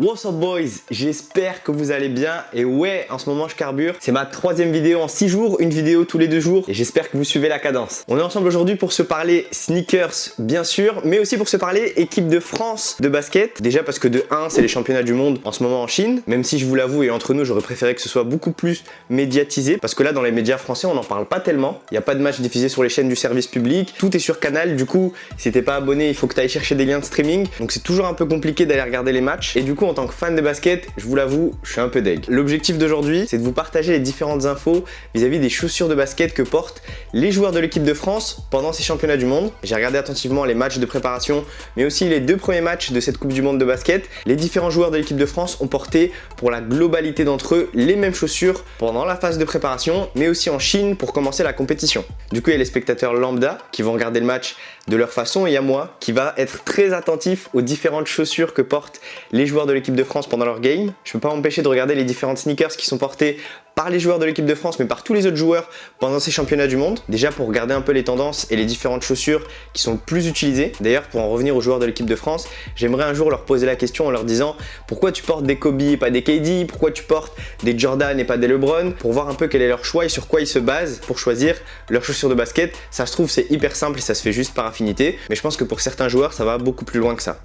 What's up boys, j'espère que vous allez bien et ouais, en ce moment je carbure. C'est ma 3e vidéo en 6 jours, une vidéo tous les 2 jours et j'espère que vous suivez la cadence. On est ensemble aujourd'hui pour se parler sneakers bien sûr, mais aussi pour se parler équipe de France de basket. Déjà parce que de 1, c'est les championnats du monde en ce moment en Chine, même si je vous l'avoue et entre nous, j'aurais préféré que ce soit beaucoup plus médiatisé parce que là dans les médias français, on n'en parle pas tellement. Il n'y a pas de match diffusé sur les chaînes du service public, tout est sur Canal, du coup, si t'es pas abonné, il faut que tu ailles chercher des liens de streaming. Donc c'est toujours un peu compliqué d'aller regarder les matchs et du coup en tant que fan de basket, je vous l'avoue, je suis un peu deg. L'objectif d'aujourd'hui, c'est de vous partager les différentes infos vis-à-vis des chaussures de basket que portent les joueurs de l'équipe de France pendant ces championnats du monde. J'ai regardé attentivement les matchs de préparation, mais aussi les 2 premiers matchs de cette Coupe du Monde de basket. Les différents joueurs de l'équipe de France ont porté pour la globalité d'entre eux les mêmes chaussures pendant la phase de préparation, mais aussi en Chine pour commencer la compétition. Du coup, il y a les spectateurs lambda qui vont regarder le match de leur façon et il y a moi qui va être très attentif aux différentes chaussures que portent les joueurs de l'équipe de France pendant leur game. Je peux pas m'empêcher de regarder les différentes sneakers qui sont portés par les joueurs de l'équipe de France mais par tous les autres joueurs pendant ces championnats du monde. Déjà pour regarder un peu les tendances et les différentes chaussures qui sont le plus utilisées. D'ailleurs pour en revenir aux joueurs de l'équipe de France, j'aimerais un jour leur poser la question en leur disant pourquoi tu portes des Kobe et pas des KD, pourquoi tu portes des Jordan et pas des LeBron, pour voir un peu quel est leur choix et sur quoi ils se basent pour choisir leurs chaussures de basket. Ça se trouve c'est hyper simple et ça se fait juste par affinité, mais je pense que pour certains joueurs ça va beaucoup plus loin que ça.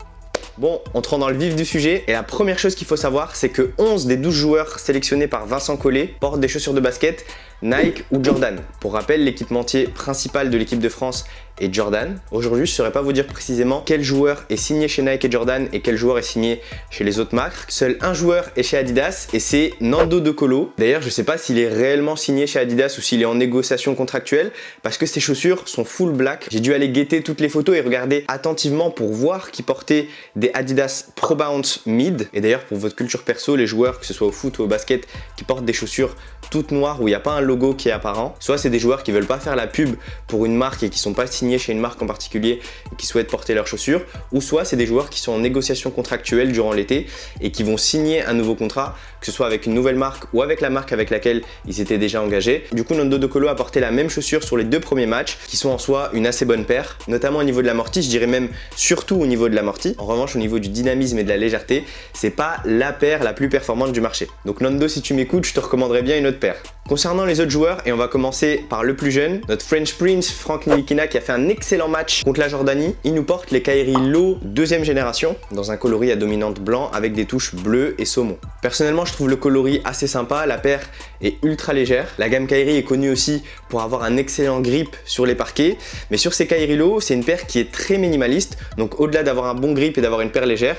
Bon, entrons dans le vif du sujet et la première chose qu'il faut savoir, c'est que 11 des 12 joueurs sélectionnés par Vincent Collet portent des chaussures de basket Nike ou Jordan. Pour rappel, l'équipementier principal de l'équipe de France est Jordan. Aujourd'hui, je ne saurais pas vous dire précisément quel joueur est signé chez Nike et Jordan et quel joueur est signé chez les autres marques. Seul un joueur est chez Adidas et c'est Nando De Colo. D'ailleurs, je ne sais pas s'il est réellement signé chez Adidas ou s'il est en négociation contractuelle parce que ses chaussures sont full black. J'ai dû aller guetter toutes les photos et regarder attentivement pour voir qui portait des Adidas Pro Bounce Mid. Et d'ailleurs, pour votre culture perso, les joueurs, que ce soit au foot ou au basket, qui portent des chaussures toutes noires où il n'y a pas un logo qui est apparent, soit c'est des joueurs qui veulent pas faire la pub pour une marque et qui sont pas signés chez une marque en particulier et qui souhaitent porter leurs chaussures, ou soit c'est des joueurs qui sont en négociation contractuelle durant l'été et qui vont signer un nouveau contrat, que ce soit avec une nouvelle marque ou avec la marque avec laquelle ils étaient déjà engagés. Du coup, Nando De Colo a porté la même chaussure sur les 2 premiers matchs, qui sont en soi une assez bonne paire, notamment au niveau de l'amorti, je dirais même surtout au niveau de l'amorti. En revanche, au niveau du dynamisme et de la légèreté, c'est pas la paire la plus performante du marché. Donc Nando, si tu m'écoutes, je te recommanderais bien une autre paire. Concernant les autres joueurs, et on va commencer par le plus jeune, notre French Prince, Franck Ntilikina, qui a fait un excellent match contre la Jordanie. Il nous porte les Kyrie Low 2e génération, dans un coloris à dominante blanc avec des touches bleues et saumon. Personnellement, je trouve le coloris assez sympa, la paire est ultra légère. La gamme Kyrie est connue aussi pour avoir un excellent grip sur les parquets, mais sur ces Kyrie Low, c'est une paire qui est très minimaliste, donc au-delà d'avoir un bon grip et d'avoir une paire légère,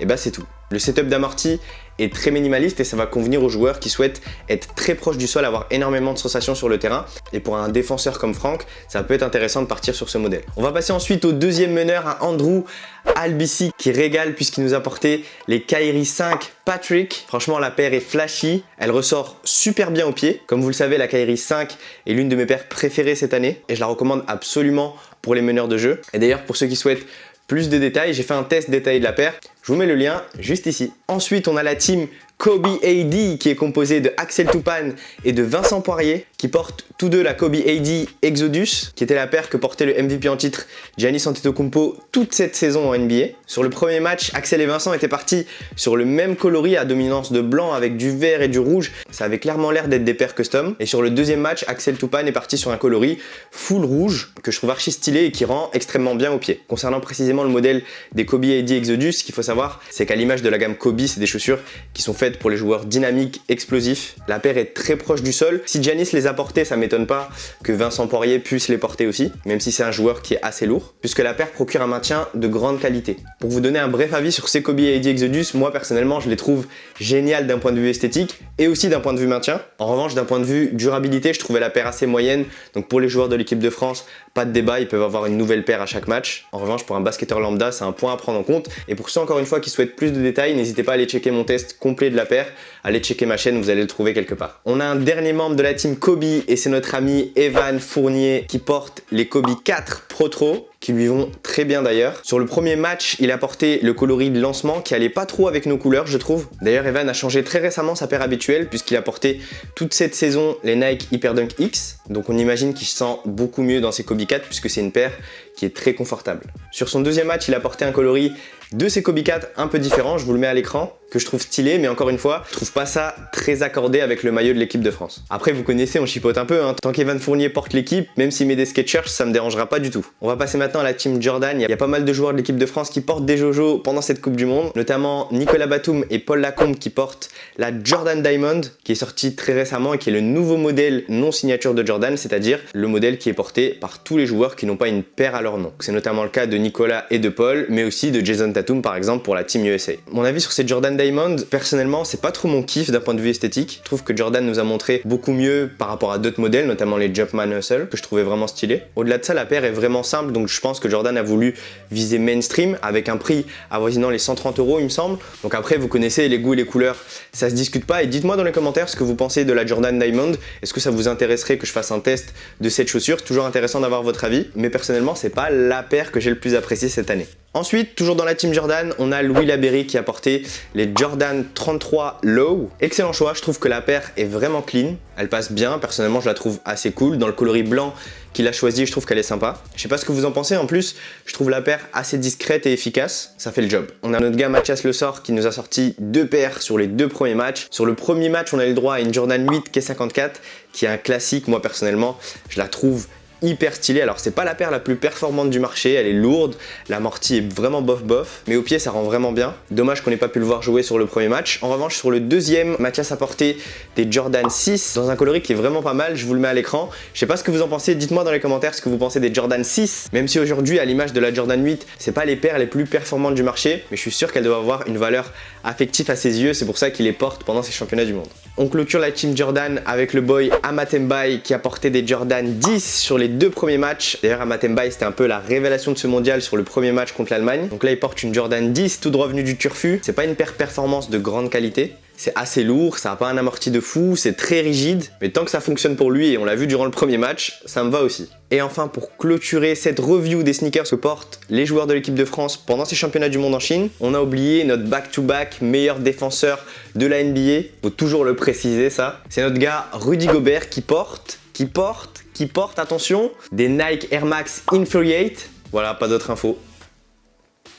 et bah c'est tout. Le setup d'amorti est très minimaliste et ça va convenir aux joueurs qui souhaitent être très proches du sol, avoir énormément de sensations sur le terrain. Et pour un défenseur comme Franck, ça peut être intéressant de partir sur ce modèle. On va passer ensuite au 2e meneur, à Andrew Albissi, qui régale puisqu'il nous a porté les Kyrie 5 Patrick. Franchement, la paire est flashy, elle ressort super bien au pied. Comme vous le savez, la Kyrie 5 est l'une de mes paires préférées cette année et je la recommande absolument pour les meneurs de jeu. Et d'ailleurs, pour ceux qui souhaitent plus de détails, j'ai fait un test détaillé de la paire. Je vous mets le lien juste ici. Ensuite, on a la team Kobe AD qui est composée de Axel Toupane et de Vincent Poirier qui portent tous deux la Kobe AD Exodus qui était la paire que portait le MVP en titre Giannis Antetokounmpo toute cette saison en NBA. Sur le premier match, Axel et Vincent étaient partis sur le même coloris à dominance de blanc avec du vert et du rouge. Ça avait clairement l'air d'être des paires custom. Et sur le 2e match, Axel Toupane est parti sur un coloris full rouge que je trouve archi stylé et qui rend extrêmement bien au pied. Concernant précisément le modèle des Kobe AD Exodus, ce qu'il faut savoir, c'est qu'à l'image de la gamme Kobe, c'est des chaussures qui sont faites pour les joueurs dynamiques, explosifs. La paire est très proche du sol. Si Giannis les a portés, ça m'étonne pas que Vincent Poirier puisse les porter aussi, même si c'est un joueur qui est assez lourd, puisque la paire procure un maintien de grande qualité. Pour vous donner un bref avis sur ces Kobe AD Exodus, moi personnellement je les trouve géniales d'un point de vue esthétique et aussi d'un point de vue maintien. En revanche, d'un point de vue durabilité, je trouvais la paire assez moyenne, donc pour les joueurs de l'équipe de France, pas de débat, ils peuvent avoir une nouvelle paire à chaque match. En revanche, pour un basketteur lambda, c'est un point à prendre en compte. Et pour ceux encore une fois qui souhaitent plus de détails, n'hésitez pas à aller checker mon test complet de la paire. Allez checker ma chaîne, vous allez le trouver quelque part. On a un dernier membre de la team Kobe et c'est notre ami Evan Fournier qui porte les Kobe 4 Pro Tro, qui lui vont très bien d'ailleurs. Sur le premier match, il a porté le coloris de lancement qui allait pas trop avec nos couleurs, je trouve. D'ailleurs, Evan a changé très récemment sa paire habituelle puisqu'il a porté toute cette saison les Nike Hyperdunk X. Donc on imagine qu'il se sent beaucoup mieux dans ses Kobe 4 puisque c'est une paire qui est très confortable. Sur son deuxième match, il a porté un coloris de ses Kobe 4 un peu différent, je vous le mets à l'écran, que je trouve stylé, mais encore une fois, je trouve pas ça très accordé avec le maillot de l'équipe de France. Après, vous connaissez, on chipote un peu, hein. Tant qu'Evan Fournier porte l'équipe, même s'il met des Skechers, ça me dérangera pas du tout. On va passer maintenant à la team Jordan. Il y a pas mal de joueurs de l'équipe de France qui portent des Jojo pendant cette Coupe du Monde, notamment Nicolas Batum et Paul Lacombe qui portent la Jordan Diamond, qui est sortie très récemment et qui est le nouveau modèle non signature de Jordan, c'est-à-dire le modèle qui est porté par tous les joueurs qui n'ont pas une paire à leur nom. C'est notamment le cas de Nicolas et de Paul, mais aussi de Jason Tatum par exemple pour la team USA. Mon avis sur ces Jordan Diamond, personnellement, c'est pas trop mon kiff d'un point de vue esthétique. Je trouve que Jordan nous a montré beaucoup mieux par rapport à d'autres modèles, notamment les Jumpman Hustle, que je trouvais vraiment stylés. Au-delà de ça, la paire est vraiment simple, donc je pense que Jordan a voulu viser mainstream avec un prix avoisinant les 130 €, il me semble. Donc après, vous connaissez les goûts et les couleurs, ça se discute pas. Et dites-moi dans les commentaires ce que vous pensez de la Jordan Diamond. Est-ce que ça vous intéresserait que je fasse un test de cette chaussure? C'est toujours intéressant d'avoir votre avis, mais personnellement, c'est pas la paire que j'ai le plus appréciée cette année. Ensuite, toujours dans la team Jordan, on a Louis Laberry qui a porté les Jordan 33 Low. Excellent choix, je trouve que la paire est vraiment clean. Elle passe bien, personnellement je la trouve assez cool. Dans le coloris blanc qu'il a choisi, je trouve qu'elle est sympa. Je sais pas ce que vous en pensez, en plus, je trouve la paire assez discrète et efficace. Ça fait le job. On a notre gars Mathias Le Sort qui nous a sorti 2 paires sur les 2 premiers matchs. Sur le premier match, on a eu le droit à une Jordan 8 K54 qui est un classique. Moi personnellement, je la trouve hyper stylée. Alors c'est pas la paire la plus performante du marché, elle est lourde, l'amorti est vraiment bof, mais au pied ça rend vraiment bien. Dommage qu'on n'ait pas pu le voir jouer sur le premier match. En revanche, sur le deuxième, Mathias a porté des Jordan 6 dans un coloris qui est vraiment pas mal, je vous le mets à l'écran. Je sais pas ce que vous en pensez, dites-moi dans les commentaires ce que vous pensez des Jordan 6, même si aujourd'hui à l'image de la Jordan 8, c'est pas les paires les plus performantes du marché, mais je suis sûr qu'elles doivent avoir une valeur affective à ses yeux, c'est pour ça qu'il les porte pendant ces championnats du monde. On clôture la team Jordan avec le boy Amat Mbaye qui a porté des Jordan 10 sur les 2 premiers matchs. D'ailleurs, Amat Mbaye, c'était un peu la révélation de ce mondial sur le premier match contre l'Allemagne. Donc là, il porte une Jordan 10 tout droit venu du Turfu. C'est pas une paire performance de grande qualité. C'est assez lourd, ça n'a pas un amorti de fou, c'est très rigide, mais tant que ça fonctionne pour lui, et on l'a vu durant le premier match, ça me va aussi. Et enfin, pour clôturer cette review des sneakers que portent les joueurs de l'équipe de France pendant ces championnats du monde en Chine, on a oublié notre back-to-back meilleur défenseur de la NBA, faut toujours le préciser ça. C'est notre gars Rudy Gobert qui porte, attention, des Nike Air Max Infuriate. Voilà, pas d'autres infos.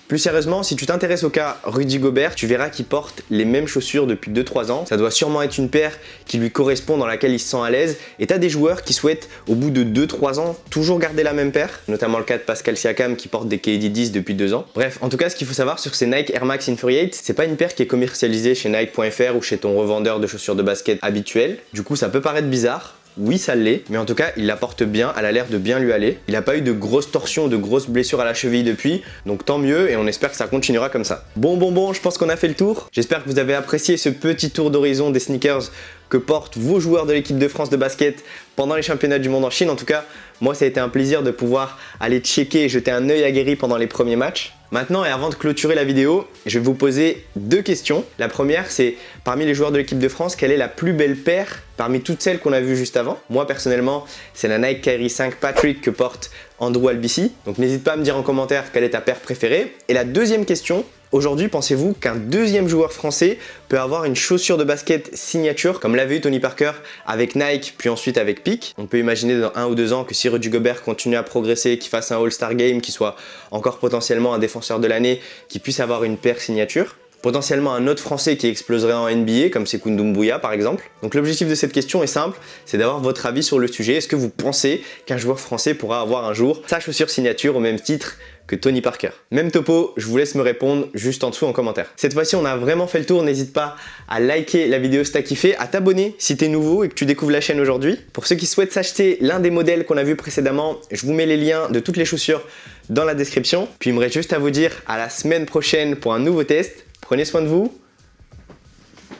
Plus sérieusement, si tu t'intéresses au cas Rudy Gobert, tu verras qu'il porte les mêmes chaussures depuis 2-3 ans. Ça doit sûrement être une paire qui lui correspond, dans laquelle il se sent à l'aise. Et tu as des joueurs qui souhaitent, au bout de 2-3 ans, toujours garder la même paire. Notamment le cas de Pascal Siakam qui porte des KD 10 depuis 2 ans. Bref, en tout cas, ce qu'il faut savoir sur ces Nike Air Max Infuriate, c'est pas une paire qui est commercialisée chez Nike.fr ou chez ton revendeur de chaussures de basket habituel. Du coup, ça peut paraître bizarre. Oui, ça l'est, mais en tout cas, il la porte bien, elle a l'air de bien lui aller. Il n'a pas eu de grosses torsions, de grosses blessures à la cheville depuis, donc tant mieux et on espère que ça continuera comme ça. Bon, je pense qu'on a fait le tour. J'espère que vous avez apprécié ce petit tour d'horizon des sneakers que portent vos joueurs de l'équipe de France de basket pendant les championnats du monde en Chine. En tout cas, moi, ça a été un plaisir de pouvoir aller checker et jeter un œil aguerri pendant les premiers matchs. Maintenant, et avant de clôturer la vidéo, je vais vous poser 2 questions. La première, c'est parmi les joueurs de l'équipe de France, quelle est la plus belle paire parmi toutes celles qu'on a vues juste avant? Moi, personnellement, c'est la Nike Kyrie 5 Patrick que porte Andrew Albici. Donc n'hésite pas à me dire en commentaire quelle est ta paire préférée. Et la deuxième question, aujourd'hui, pensez-vous qu'un deuxième joueur français peut avoir une chaussure de basket signature comme l'avait eu Tony Parker avec Nike puis ensuite avec Peak? On peut imaginer dans 1 ou 2 ans que si Rudy Gobert continue à progresser, qu'il fasse un All-Star Game, qu'il soit encore potentiellement un défenseur de l'année, qu'il puisse avoir une paire signature. Potentiellement un autre français qui exploserait en NBA comme Sekou Doumbouya par exemple. Donc l'objectif de cette question est simple, c'est d'avoir votre avis sur le sujet. Est-ce que vous pensez qu'un joueur français pourra avoir un jour sa chaussure signature au même titre que Tony Parker? Même topo, je vous laisse me répondre juste en dessous en commentaire. Cette fois-ci, on a vraiment fait le tour. N'hésite pas à liker la vidéo si t'as kiffé, à t'abonner si t'es nouveau et que tu découvres la chaîne aujourd'hui. Pour ceux qui souhaitent s'acheter l'un des modèles qu'on a vu précédemment, je vous mets les liens de toutes les chaussures dans la description. Puis il me reste juste à vous dire à la semaine prochaine pour un nouveau test. Prenez soin de vous.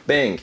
Bang!